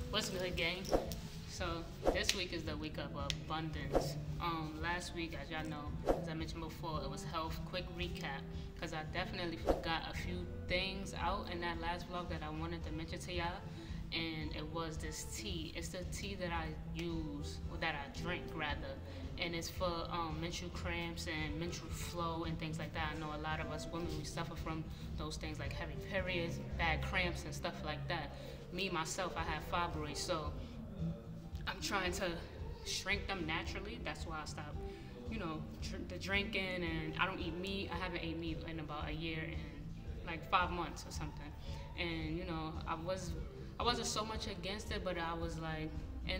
What's good, gang? So this week is the week of abundance. Last week, as y'all know, as I mentioned before, it was health. Quick recap, because I definitely forgot a few things out in that last vlog that I wanted to mention to y'all, and it was this tea. It's the tea that I use, or that I drink rather, and it's for menstrual cramps and menstrual flow and things like that. I know a lot of us women, we suffer from those things like heavy periods, bad cramps and stuff like that. Me, myself, I have fibroids, so I'm trying to shrink them naturally. That's why I stopped, the drinking, and I don't eat meat. I haven't ate meat in about a year and like 5 months or something. And I wasn't so much against it, but I was like, I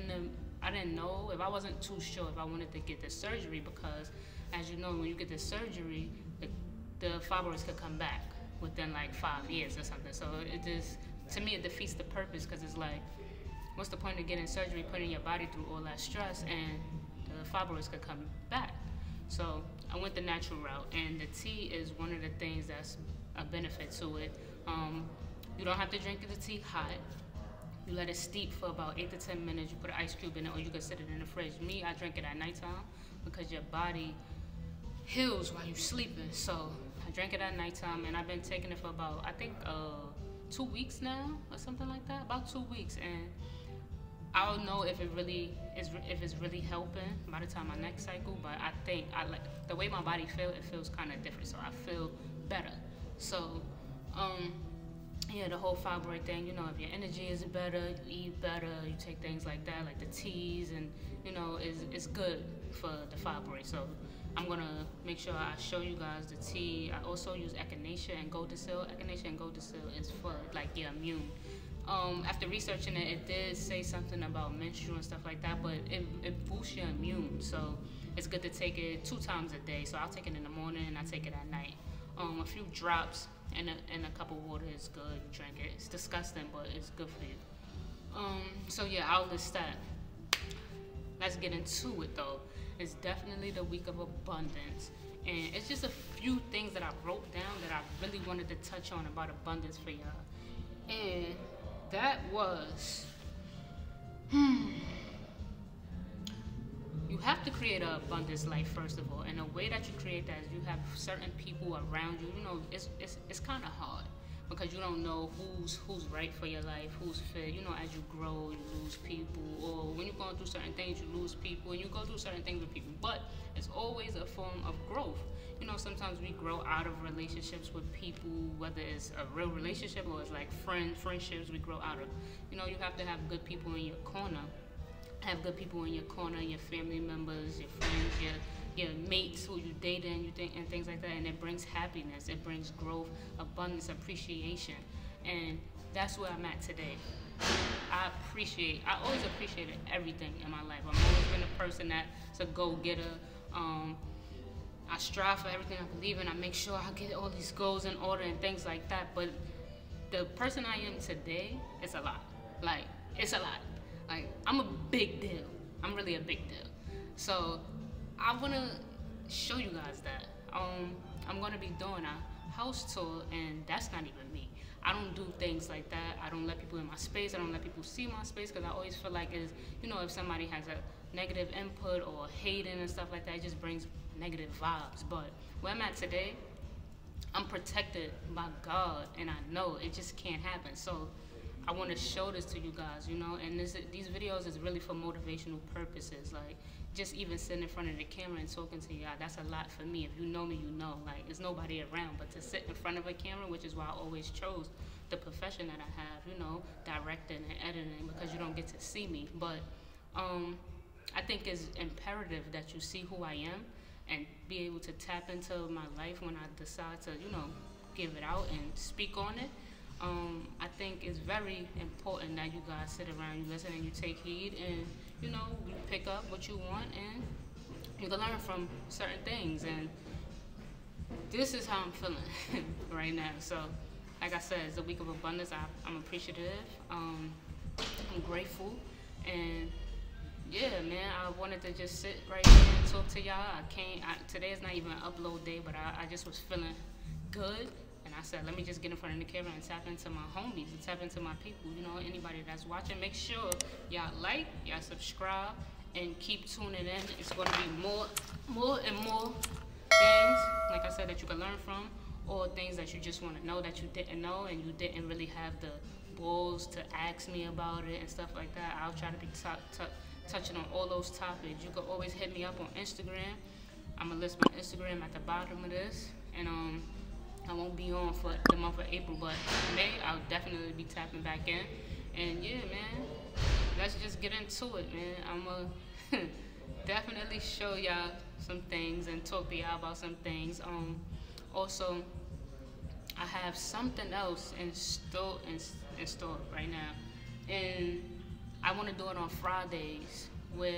didn't know if I wasn't too sure if I wanted to get the surgery, because as you know, when you get the surgery, the fibroids could come back within like 5 years or something. So it just, to me, it defeats the purpose, because it's like, what's the point of getting surgery, putting your body through all that stress, and the fibroids could come back? So I went the natural route, and the tea is one of the things that's a benefit to it. You don't have to drink the tea hot. You let it steep for about 8 to 10 minutes. You put an ice cube in it, or you can sit it in the fridge. Me, I drink it at nighttime because your body heals while you're sleeping. So I drank it at nighttime, and I've been taking it for about, I think, 2 weeks now, or something like that. About 2 weeks, and I'll know if it's really helping by the time my next cycle. But I think I like the way my body feels. It feels kind of different, so I feel better. So yeah, the whole fibroid thing, if your energy is better, you eat better, you take things like that, like the teas, and it's good for the fibroid. So I'm gonna make sure I show you guys the tea. I also use echinacea and goldensil. Echinacea and goldensil is for like your immune. After researching it, it did say something about menstrual and stuff like that, but it boosts your immune. So it's good to take it 2 times a day. So I'll take it in the morning and I take it at night. A few drops and a cup of water is good. Drink it. It's disgusting, but it's good for you. So yeah, I'll list that. Let's get into it though. It's definitely the week of abundance, and it's just a few things that I wrote down that I really wanted to touch on about abundance for y'all. And that was, you have to create an abundance life first of all, and the way that you create that is you have certain people around you. It's kind of hard, because you don't know who's right for your life, who's fit. As you grow, you lose people, or when you're going through certain things, you lose people, and you go through certain things with people. But it's always a form of growth. Sometimes we grow out of relationships with people, whether it's a real relationship or it's like friendships we grow out of. You have to have good people in your corner. Have good people in your corner, your family members, your friends, your mates who you date and things like that, and it brings happiness, it brings growth, abundance, appreciation, and that's where I'm at today. I always appreciated everything in my life. I've always been a person that's a go-getter. I strive for everything I believe in. I make sure I get all these goals in order and things like that. But the person I am today, it's a lot. Like, it's a lot. Like, I'm a big deal. I'm really a big deal. So I want to show you guys that. I'm going to be doing a house tour, and that's not even me. I don't do things like that. I don't let people in my space. I don't let people see my space, because I always feel like if somebody has a negative input or hating and stuff like that, it just brings negative vibes. But where I'm at today, I'm protected by God, and I know it just can't happen. So I want to show this to you guys, and these videos is really for motivational purposes. Like, just even sitting in front of the camera and talking to y'all, that's a lot for me. If you know me, you know. Like, there's nobody around, but to sit in front of a camera, which is why I always chose the profession that I have, directing and editing, because you don't get to see me. But I think it's imperative that you see who I am and be able to tap into my life when I decide to, give it out and speak on it. I think it's very important that you guys sit around, you listen, and you take heed, and you pick up what you want, and you can learn from certain things. And this is how I'm feeling right now. So, like I said, it's a week of abundance. I'm appreciative. I'm grateful, and Yeah, man, I wanted to just sit right here and talk to y'all. Today is not even an upload day, but I just was feeling good. And I said, let me just get in front of the camera and tap into my homies and tap into my people. You know, anybody that's watching, make sure y'all like, y'all subscribe, and keep tuning in. It's going to be more and more things, like I said, that you can learn from, or things that you just want to know that you didn't know and you didn't really have the balls to ask me about it and stuff like that. I'll try to be touching on all those topics. You can always hit me up on Instagram. I'm gonna list my Instagram at the bottom of this, and I won't be on for the month of April, but May I'll definitely be tapping back in. And yeah, man, let's just get into it, man. I'm gonna definitely show y'all some things and talk to y'all about some things. Also, I have something else in store right now, and I want to do it on Fridays, where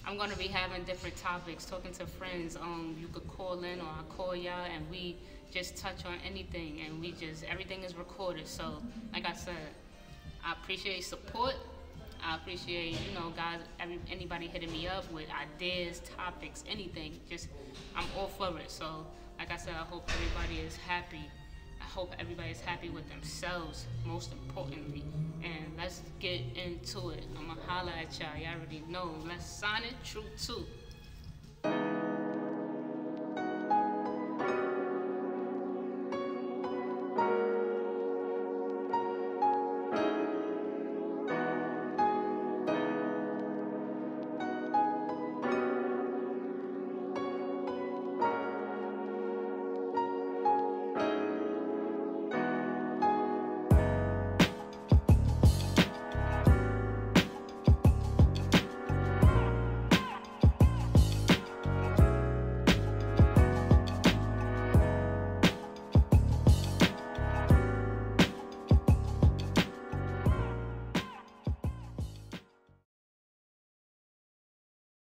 I'm gonna be having different topics, talking to friends. You could call in or I call y'all, and we just touch on anything, and everything is recorded. So, like I said, I appreciate support. I appreciate, guys, anybody hitting me up with ideas, topics, anything. I'm all for it. So, like I said, I hope everybody is happy. I hope everybody is happy with themselves, most importantly. And let's get into it. I'm going to holler at y'all. Y'all already know. Let's sign it. True 2.